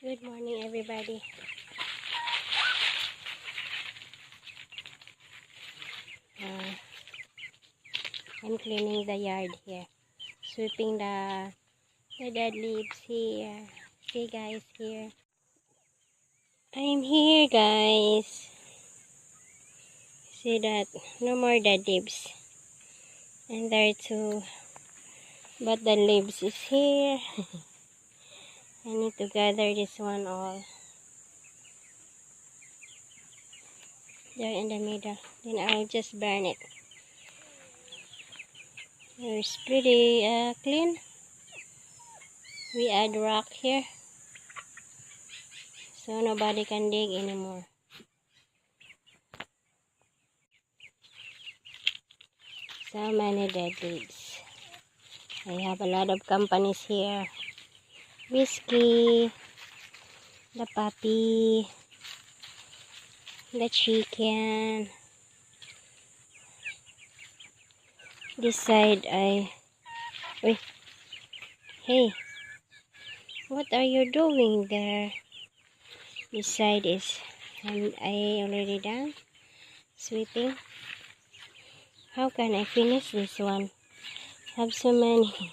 Good morning, everybody. I'm cleaning the yard here, sweeping the dead leaves here. See, guys, here. I'm here, guys. See that? No more dead leaves. And there too, but the leaves is here. I need to gather this one all. There in the middle. Then I'll just burn it. It's pretty clean. We add rock here, so nobody can dig anymore. So many dead leaves. I have a lot of companies here. Whiskey, the puppy, the chicken. This side wait, hey, what are you doing there? This side is, I already done sweeping. How can I finish this one? Have so many.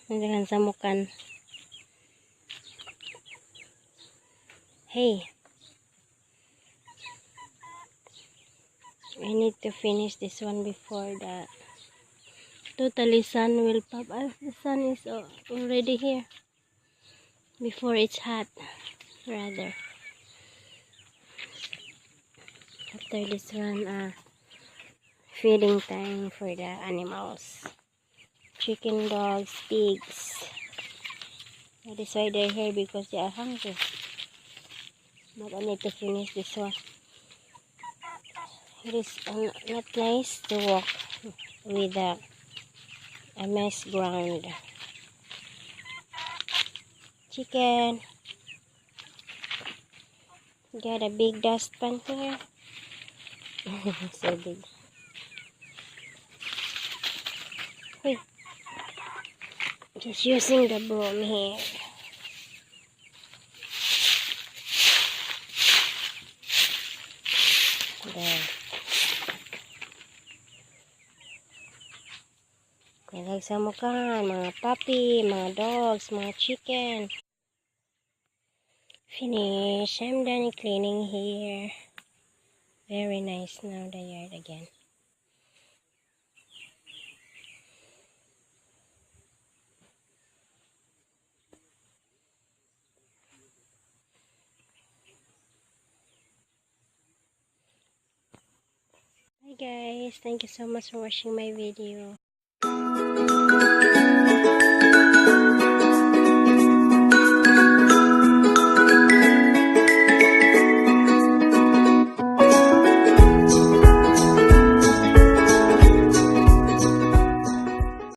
Nandiyan sa mukan. Hey, I need to finish this one before the totally sun will pop. The sun is already here. Before it's hot, rather. After this one, feeding time for the animals. Chicken, dogs, pigs. That is why they're here, because they are hungry. But I need to finish this one. It is not nice to walk with a mess ground. Chicken. Got a big dustpan here. So big. Hey. Just using the broom here. There. Nilagay sa mukha, mga puppy, mga dogs, mga chicken. Finish. I'm done cleaning here. Very nice now, the yard again. Hi guys, thank you so much for watching my video.